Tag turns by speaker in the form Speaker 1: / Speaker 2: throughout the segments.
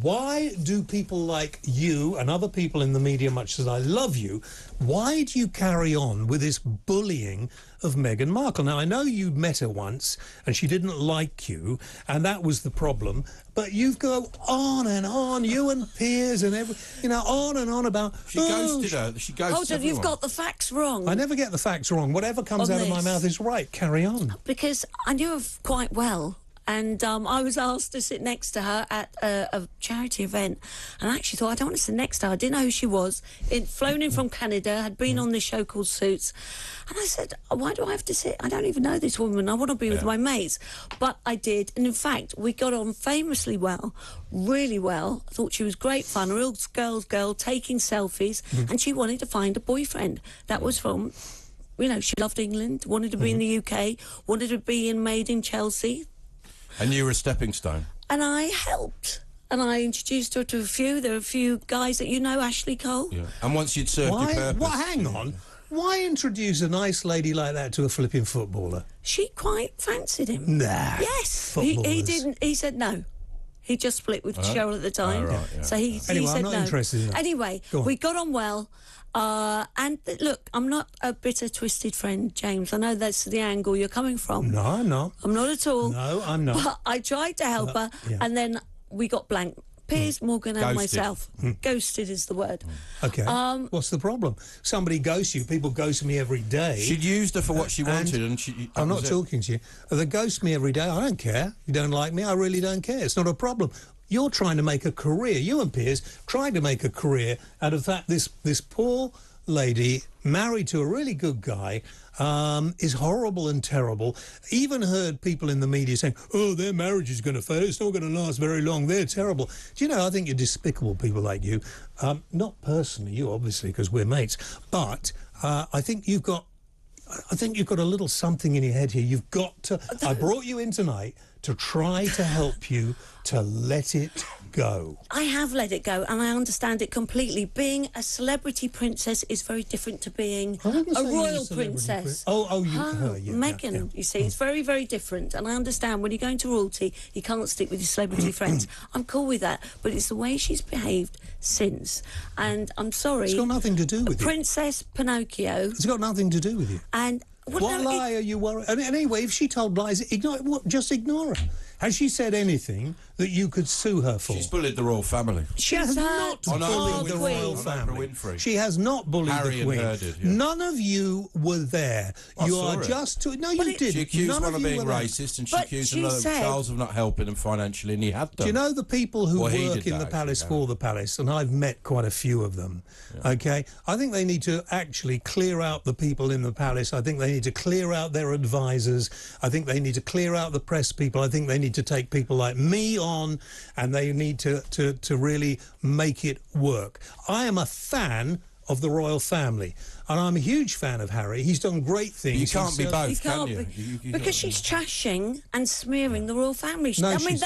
Speaker 1: why do people like you and other people in the media, much as I love you, why do you carry on with this bullying of Meghan Markle? Now, I know you met her once and she didn't like you, and that was the problem, but you go on and on, you and Piers and on and on about...
Speaker 2: She ghosted her. She ghosted
Speaker 3: Hold on,
Speaker 2: everyone.
Speaker 3: you've got the facts wrong.
Speaker 1: I never get the facts wrong. Whatever comes out of my mouth is right. Carry on.
Speaker 3: Because I knew her quite well. And I was asked to sit next to her at a charity event, and I actually thought, I don't want to sit next to her. I didn't know who she was. Flown in from Canada, had been on this show called Suits, and I said, why do I have to sit? I don't even know this woman. I want to be with my mates. But I did, and in fact, we got on famously well, really well. I thought she was great fun, a real girl's girl, taking selfies, and she wanted to find a boyfriend. That was from... she loved England, wanted to be in the UK, wanted to be made in Chelsea.
Speaker 2: And you were a stepping stone.
Speaker 3: And I helped. And I introduced her to a few. There were a few guys that Ashley Cole.
Speaker 2: Yeah. And once you'd served your purpose...
Speaker 1: hang on. Why introduce a nice lady like that to a flipping footballer?
Speaker 3: She quite fancied him.
Speaker 1: Nah.
Speaker 3: Yes. He didn't. He said no. He just split with Cheryl at the time.
Speaker 2: Right, yeah.
Speaker 3: So he said
Speaker 1: I'm not
Speaker 3: no.
Speaker 1: interested in that.
Speaker 3: Anyway, we got on well. And look, I'm not a bitter, twisted friend, James. I know that's the angle you're coming from.
Speaker 1: No, I'm not.
Speaker 3: I'm not at all.
Speaker 1: No, I'm not.
Speaker 3: But I tried to help her, and then we got blank. Piers Morgan and myself. Ghosted is the word.
Speaker 1: Okay. What's the problem? Somebody ghosts you. People ghost me every day.
Speaker 2: She'd used her for what she wanted, and
Speaker 1: I'm not talking to you. They ghost me every day. I don't care. You don't like me, I really don't care. It's not a problem. You're trying to make a career. You and Piers trying to make a career out of that. This poor lady married to a really good guy is horrible and terrible. Even heard people in the media saying, oh, their marriage is going to fail. It's not going to last very long. They're terrible. Do you know, I think you're despicable, people like you. Not personally, you obviously, because we're mates. But I think you've got a little something in your head here. You've got to... I brought you in tonight to try to help you to let it go.
Speaker 3: I have let it go, and I understand it completely. Being a celebrity princess is very different to being a royal princess. Meghan, you see, it's very, very different. And I understand when you're going to royalty, you can't stick with your celebrity friends. I'm cool with that, but it's the way she's behaved since. And I'm sorry.
Speaker 1: It's got nothing to do with you.
Speaker 3: Princess Pinocchio.
Speaker 1: It's got nothing to do with you.
Speaker 3: And
Speaker 1: what lie are you worried? And anyway, if she told lies, just ignore her. Has she said anything that you could sue her for?
Speaker 2: She's bullied the royal family.
Speaker 1: She has not bullied the royal family. She has not bullied
Speaker 2: Harry
Speaker 1: the Queen.
Speaker 2: And her did, yeah.
Speaker 1: None of you were there. You are just... No, you didn't.
Speaker 2: She accused
Speaker 1: None
Speaker 2: one of being
Speaker 1: were there.
Speaker 2: racist, and she accused another Charles of not helping him financially, and he had done.
Speaker 1: Do you know the people who work in the palace for the palace? And I've met quite a few of them, okay? I think they need to actually clear out the people in the palace. I think they need to clear out their advisors. I think they need to clear out the press people. I think they need to take people like me on, and they need to really make it work. I am a fan of the royal family, and I'm a huge fan of Harry. He's done great things.
Speaker 2: You can't be both,
Speaker 3: can you? Because she's trashing and smearing the royal family.
Speaker 1: No,
Speaker 3: I mean,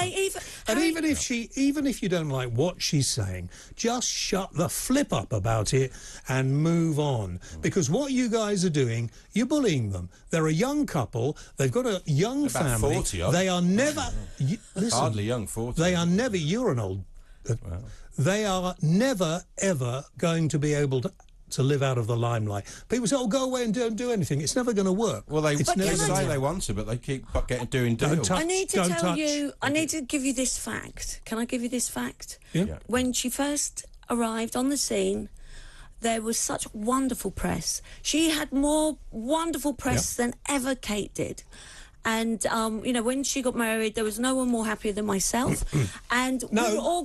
Speaker 1: even if you don't like what she's saying, just shut the flip up about it and move on. Because what you guys are doing, you're bullying them. They're a young couple. They've got a young family.
Speaker 2: 40,
Speaker 1: they are never... Listen,
Speaker 2: hardly young, 40.
Speaker 1: They are never... You're an old... They are never, ever going to be able to live out of the limelight. People say, oh, go away and don't do anything. It's never going to work.
Speaker 2: Well, they say they want to, but they keep doing deals.
Speaker 3: I need to tell you, I need to give you this fact. Can I give you this fact?
Speaker 1: Yeah.
Speaker 3: When she first arrived on the scene, there was such wonderful press. She had more wonderful press than ever Kate did. And, when she got married, there was no one more happier than myself. And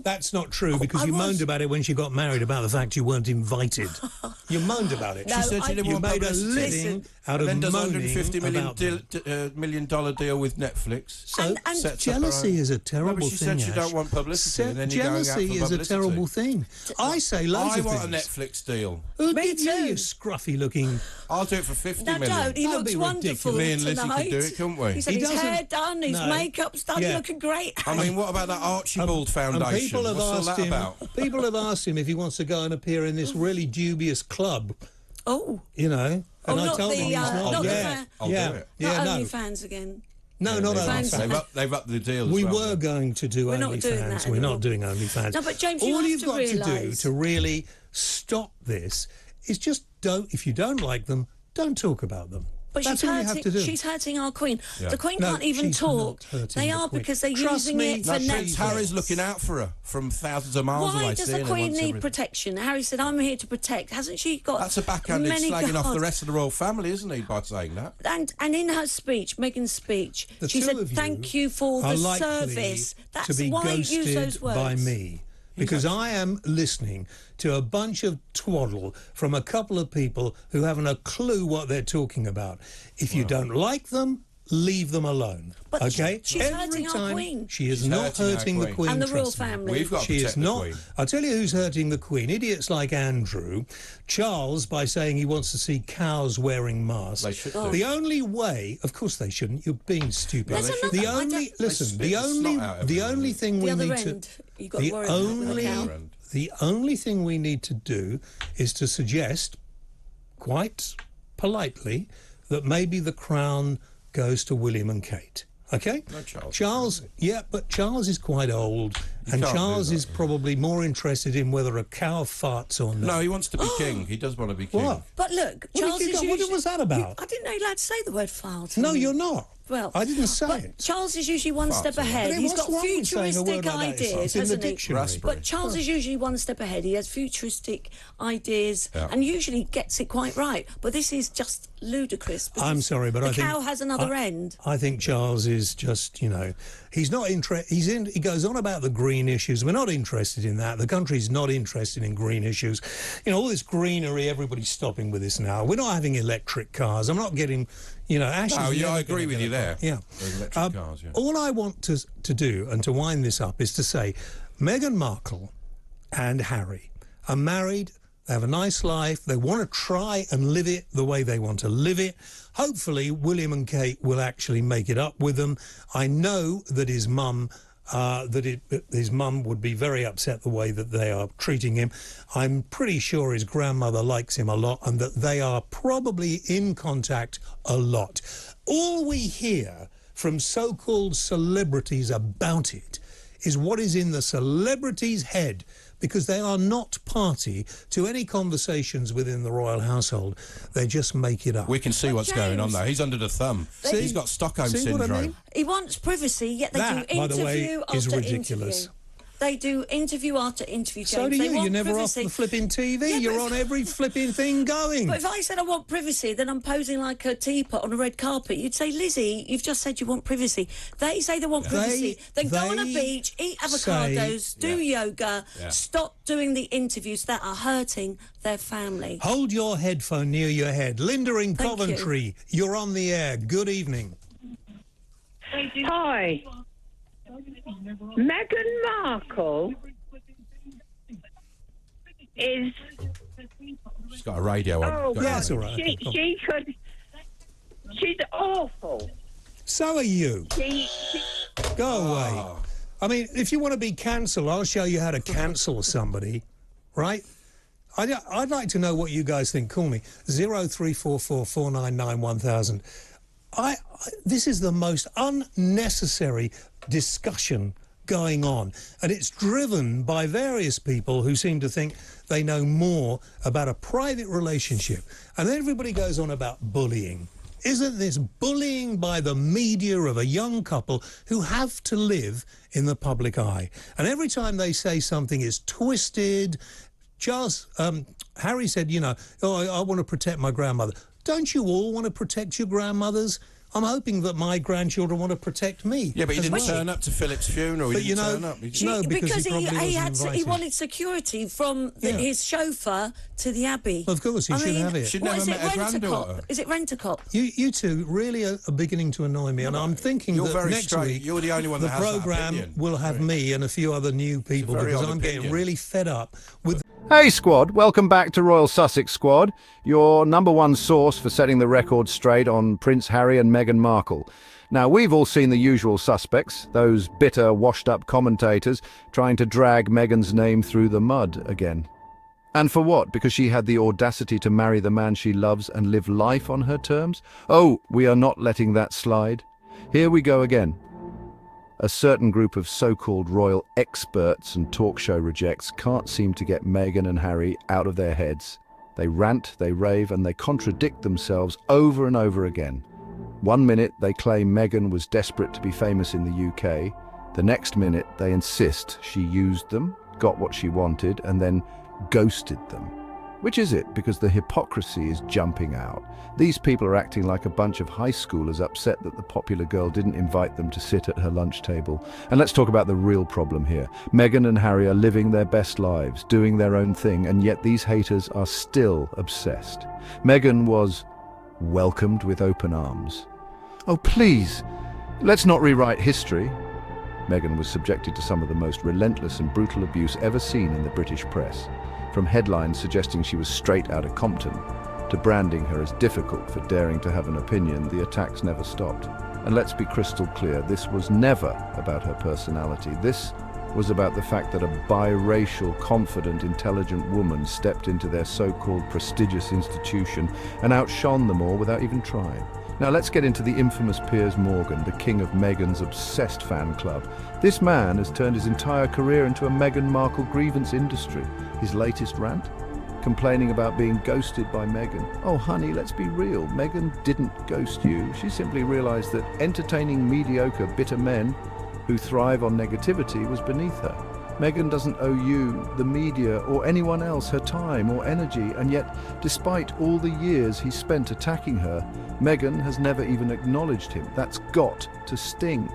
Speaker 1: that's not true, because you moaned about it when she got married, about the fact you weren't invited. You moaned about it.
Speaker 3: No,
Speaker 2: she said she didn't want
Speaker 1: made a
Speaker 2: publicity.
Speaker 1: living out of
Speaker 2: does
Speaker 1: moaning
Speaker 2: $150 million deal with Netflix.
Speaker 1: So jealousy is a terrible thing.
Speaker 2: She said she don't want publicity. And then
Speaker 1: jealousy is a terrible thing. I say loads of things.
Speaker 2: I want a Netflix deal.
Speaker 1: Who did you scruffy looking...
Speaker 2: I'll do it for $50 million.
Speaker 3: Don't. He looks wonderful
Speaker 2: Me and Lizzie
Speaker 3: tonight.
Speaker 2: could do it, couldn't we?
Speaker 3: He said his hair done, his makeup's done, looking great.
Speaker 2: I mean, what about that Archibald Foundation?
Speaker 1: People have
Speaker 2: What's
Speaker 1: asked
Speaker 2: that
Speaker 1: him.
Speaker 2: about?
Speaker 1: People have asked him if he wants to go and appear in this really dubious club.
Speaker 3: Oh,
Speaker 1: you know. And I
Speaker 3: not
Speaker 1: told him he's not.
Speaker 2: I'll do it.
Speaker 3: Not OnlyFans again.
Speaker 1: No, not
Speaker 3: Fans.
Speaker 1: OnlyFans.
Speaker 2: They've upped the deal.
Speaker 1: We
Speaker 2: as well,
Speaker 1: were going to do
Speaker 3: We're not doing
Speaker 1: OnlyFans.
Speaker 3: that
Speaker 1: We're
Speaker 3: anymore.
Speaker 1: not doing OnlyFans.
Speaker 3: No, but James, you
Speaker 1: all
Speaker 3: have
Speaker 1: you've
Speaker 3: to
Speaker 1: got to do
Speaker 3: realise-
Speaker 1: to really stop this is just don't. If you don't like them, don't talk about them.
Speaker 3: But
Speaker 1: That's all you have to do.
Speaker 3: she's hurting our Queen.
Speaker 2: Yeah.
Speaker 3: The Queen
Speaker 1: No,
Speaker 3: can't even
Speaker 1: she's
Speaker 3: talk.
Speaker 1: not hurting
Speaker 3: They
Speaker 1: the
Speaker 3: are
Speaker 1: Queen.
Speaker 3: because they're
Speaker 1: Trust
Speaker 3: using
Speaker 1: me.
Speaker 3: it
Speaker 2: No,
Speaker 3: for
Speaker 2: Prince
Speaker 3: Netflix.
Speaker 2: Harry's looking out for her from thousands of miles away.
Speaker 3: Why does the
Speaker 2: seeing her
Speaker 3: Queen
Speaker 2: once
Speaker 3: need
Speaker 2: every-
Speaker 3: protection? Harry said, "I'm here to protect." Hasn't she got?
Speaker 2: That's a backhanded
Speaker 3: many
Speaker 2: slagging off the
Speaker 3: guards?
Speaker 2: rest of the royal family, isn't he, by saying that?
Speaker 3: And in her speech, Meghan's speech,
Speaker 1: The
Speaker 3: she
Speaker 1: two
Speaker 3: said,
Speaker 1: of you
Speaker 3: "Thank you for
Speaker 1: are
Speaker 3: the
Speaker 1: likely
Speaker 3: service." That's
Speaker 1: to be
Speaker 3: why I use
Speaker 1: ghosted
Speaker 3: those words.
Speaker 1: by me. Because I am listening to a bunch of twaddle from a couple of people who haven't a clue what they're talking about. If you don't like them, leave them alone.
Speaker 3: But
Speaker 1: okay?
Speaker 3: she's hurting our Queen.
Speaker 1: She is
Speaker 2: She's
Speaker 1: not
Speaker 2: hurting our
Speaker 1: hurting the
Speaker 2: Queen.
Speaker 1: Queen.
Speaker 3: And the royal
Speaker 1: trust me.
Speaker 3: family.
Speaker 2: We've got to
Speaker 1: She is
Speaker 2: protect the
Speaker 1: not.
Speaker 2: Queen.
Speaker 1: I'll tell you who's hurting the Queen. Idiots like Andrew, Charles by saying he wants to see cows wearing masks.
Speaker 2: They should do.
Speaker 1: The only way, of course they shouldn't. You're being stupid.
Speaker 3: There's another-
Speaker 1: The
Speaker 3: I
Speaker 1: only
Speaker 3: don't-
Speaker 1: listen.
Speaker 2: They
Speaker 1: The
Speaker 2: spit the snot
Speaker 1: only
Speaker 2: out of
Speaker 1: the
Speaker 2: everyone.
Speaker 1: only thing
Speaker 3: The
Speaker 1: we
Speaker 3: other
Speaker 1: need
Speaker 3: end,
Speaker 1: to
Speaker 3: you got
Speaker 1: the
Speaker 3: worried about with the
Speaker 1: only
Speaker 3: cow.
Speaker 1: the only thing we need to do is to suggest, quite politely, that maybe the crown goes to William and Kate. Okay?
Speaker 2: No, Charles.
Speaker 1: Charles, yeah, but Charles is quite old, and
Speaker 2: can't do
Speaker 1: Charles
Speaker 2: that,
Speaker 1: is probably more interested in whether a cow farts or not.
Speaker 2: No, he wants to be king. He does want to be king.
Speaker 1: What?
Speaker 3: But look,
Speaker 1: What
Speaker 3: Charles
Speaker 1: have you
Speaker 3: is
Speaker 1: got? What
Speaker 3: usually...
Speaker 1: was that about?
Speaker 3: I didn't know you're allowed to say the word fart.
Speaker 1: No, you're not.
Speaker 3: Well,
Speaker 1: I didn't say
Speaker 3: but
Speaker 1: it.
Speaker 3: Charles is usually one step
Speaker 2: Farts, yeah.
Speaker 3: ahead.
Speaker 1: But
Speaker 3: He's
Speaker 1: what's
Speaker 3: got
Speaker 1: wrong with saying a word
Speaker 3: futuristic
Speaker 1: like that?
Speaker 3: ideas,
Speaker 1: It's in the
Speaker 3: hasn't he?
Speaker 1: dictionary.
Speaker 2: Raspberry.
Speaker 3: But Charles is usually one step ahead. He has futuristic ideas
Speaker 2: Yeah.
Speaker 3: and usually gets it quite right. But this is just ludicrous. because
Speaker 1: I'm sorry, but
Speaker 3: the
Speaker 1: I think
Speaker 3: cow has another end.
Speaker 1: I think Charles is just, he's not interested. He goes on about the green issues. We're not interested in that. The country's not interested in green issues. All this greenery. Everybody's stopping with this now. We're not having electric cars. I'm not getting, Ashley's
Speaker 2: Oh, yeah,
Speaker 1: never
Speaker 2: I agree
Speaker 1: gonna
Speaker 2: with
Speaker 1: get
Speaker 2: you
Speaker 1: a
Speaker 2: there.
Speaker 1: car. Yeah.
Speaker 2: Those electric cars, yeah.
Speaker 1: All I want to do and to wind this up is to say, Meghan Markle and Harry are married. They have a nice life. They want to try and live it the way they want to live it. Hopefully, William and Kate will actually make it up with them. I know that his mum would be very upset the way that they are treating him. I'm pretty sure his grandmother likes him a lot and that they are probably in contact a lot. All we hear from so-called celebrities about it is what is in the celebrity's head, because they are not party to any conversations within the royal household. They just make it up.
Speaker 2: We can see what's going on, though. He's under the thumb.
Speaker 1: See?
Speaker 2: He's got Stockholm
Speaker 1: See what I
Speaker 2: syndrome.
Speaker 1: mean?
Speaker 3: He wants privacy, yet they
Speaker 1: That,
Speaker 3: do
Speaker 1: by the way,
Speaker 3: interview
Speaker 1: is
Speaker 3: after
Speaker 1: ridiculous.
Speaker 3: interview. They do interview after interview, James.
Speaker 1: So do
Speaker 3: They
Speaker 1: you.
Speaker 3: want
Speaker 1: You're never
Speaker 3: privacy.
Speaker 1: off the flipping TV.
Speaker 3: Yeah,
Speaker 1: You're
Speaker 3: but-
Speaker 1: on every flipping thing going.
Speaker 3: But if I said I want privacy, then I'm posing like a teapot on a red carpet. You'd say, Lizzie, you've just said you want privacy. They say they want privacy. Then go on a
Speaker 1: they
Speaker 3: beach, eat avocados, do yoga,
Speaker 2: Yeah.
Speaker 3: stop doing the interviews that are hurting their family.
Speaker 1: Hold your headphone near your head. Linda in
Speaker 3: Thank
Speaker 1: Coventry, you're on the air. Good evening.
Speaker 4: Hi. Meghan Markle is...
Speaker 2: She's got a radio on.
Speaker 4: Oh,
Speaker 2: Got a
Speaker 1: Yeah, it's
Speaker 2: radio.
Speaker 1: all right. Okay, cool.
Speaker 4: She could... She's awful.
Speaker 1: So are you.
Speaker 4: She
Speaker 1: Go away. I mean, if you want to be cancelled, I'll show you how to cancel somebody, right? I'd like to know what you guys think. Call me 0344 499 1000. This is the most unnecessary discussion going on, and it's driven by various people who seem to think they know more about a private relationship, and everybody goes on about bullying. Isn't this bullying by the media of a young couple who have to live in the public eye? And every time they say something is twisted. Harry said, I want to protect my grandmother. Don't you all want to protect your grandmothers? I'm hoping that my grandchildren want to protect me.
Speaker 2: Yeah, but he
Speaker 1: as
Speaker 2: didn't
Speaker 1: well.
Speaker 2: turn up to Philip's funeral.
Speaker 1: But
Speaker 2: He didn't turn up.
Speaker 1: No, because he probably
Speaker 3: he
Speaker 1: wasn't invited.
Speaker 3: wanted security from
Speaker 1: Yeah.
Speaker 3: his chauffeur to the Abbey.
Speaker 1: Of course, he should have it.
Speaker 2: She'd
Speaker 3: What
Speaker 2: never
Speaker 3: is
Speaker 2: met
Speaker 3: it,
Speaker 2: her
Speaker 3: Rent-A-Cop?
Speaker 2: granddaughter.
Speaker 3: Is it Rent-A-Cop?
Speaker 1: You two really are beginning to annoy me, and I'm thinking
Speaker 2: You're
Speaker 1: that
Speaker 2: very
Speaker 1: next
Speaker 2: straight.
Speaker 1: week
Speaker 2: You're the only one
Speaker 1: the
Speaker 2: that has that
Speaker 1: programme
Speaker 2: opinion.
Speaker 1: will have me and a few other new people
Speaker 2: very
Speaker 1: because
Speaker 2: odd
Speaker 1: I'm getting
Speaker 2: opinion.
Speaker 1: really fed up with.
Speaker 5: Hey squad, welcome back to Royal Sussex Squad, your number one source for setting the record straight on Prince Harry and Meghan Markle. Now, we've all seen the usual suspects, those bitter, washed-up commentators trying to drag Meghan's name through the mud again. And for what? Because she had the audacity to marry the man she loves and live life on her terms? Oh, we are not letting that slide. Here we go again. A certain group of so-called royal experts and talk show rejects can't seem to get Meghan and Harry out of their heads. They rant, they rave, and they contradict themselves over and over again. One minute they claim Meghan was desperate to be famous in the UK. The next minute they insist she used them, got what she wanted, and then ghosted them. Which is it? Because the hypocrisy is jumping out. These people are acting like a bunch of high schoolers upset that the popular girl didn't invite them to sit at her lunch table. And let's talk about the real problem here. Meghan and Harry are living their best lives, doing their own thing, and yet these haters are still obsessed. Meghan was welcomed with open arms. Oh, please, let's not rewrite history. Meghan was subjected to some of the most relentless and brutal abuse ever seen in the British press. From headlines suggesting she was straight out of Compton, to branding her as difficult for daring to have an opinion, the attacks never stopped. And let's be crystal clear, this was never about her personality. This was about the fact that a biracial, confident, intelligent woman stepped into their so-called prestigious institution and outshone them all without even trying. Now let's get into the infamous Piers Morgan, the king of Meghan's obsessed fan club. This man has turned his entire career into a Meghan Markle grievance industry. His latest rant? Complaining about being ghosted by Meghan. Oh honey, let's be real. Meghan didn't ghost you. She simply realized that entertaining mediocre, bitter men who thrive on negativity was beneath her. Meghan doesn't owe you, the media, or anyone else her time or energy, and yet, despite all the years he spent attacking her, Meghan has never even acknowledged him. That's got to sting.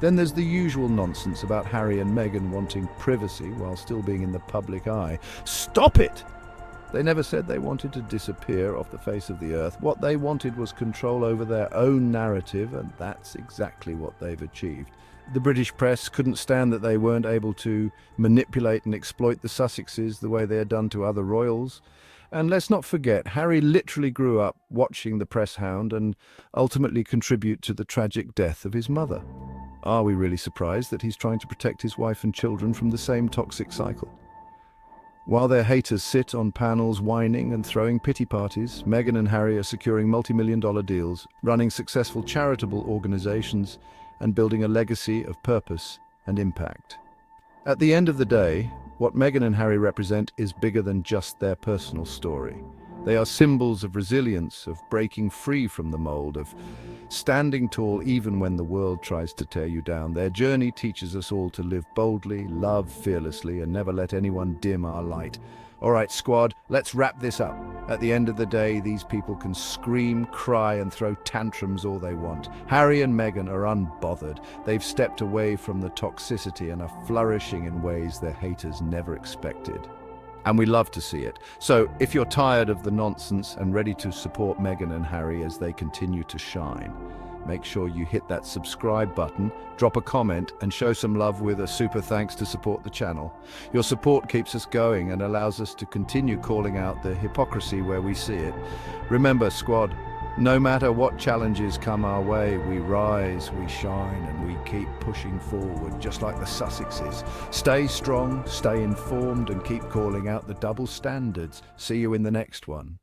Speaker 5: Then there's the usual nonsense about Harry and Meghan wanting privacy while still being in the public eye. Stop it! They never said they wanted to disappear off the face of the earth. What they wanted was control over their own narrative, and that's exactly what they've achieved. The British press couldn't stand that they weren't able to manipulate and exploit the Sussexes the way they had done to other royals. And let's not forget, Harry literally grew up watching the press hound and ultimately contribute to the tragic death of his mother. Are we really surprised that he's trying to protect his wife and children from the same toxic cycle? While their haters sit on panels whining and throwing pity parties, Meghan and Harry are securing multi-million-dollar deals, running successful charitable organizations, and building a legacy of purpose and impact. At the end of the day, what Meghan and Harry represent is bigger than just their personal story. They are symbols of resilience, of breaking free from the mold, of standing tall even when the world tries to tear you down. Their journey teaches us all to live boldly, love fearlessly, and never let anyone dim our light. All right, squad, let's wrap this up. At the end of the day, these people can scream, cry, and throw tantrums all they want. Harry and Meghan are unbothered. They've stepped away from the toxicity and are flourishing in ways their haters never expected. And we love to see it. So if you're tired of the nonsense and ready to support Meghan and Harry as they continue to shine, make sure you hit that subscribe button, drop a comment, and show some love with a super thanks to support the channel. Your support keeps us going and allows us to continue calling out the hypocrisy where we see it. Remember, squad, no matter what challenges come our way, we rise, we shine, and we keep pushing forward, just like the Sussexes. Stay strong, stay informed, and keep calling out the double standards. See you in the next one.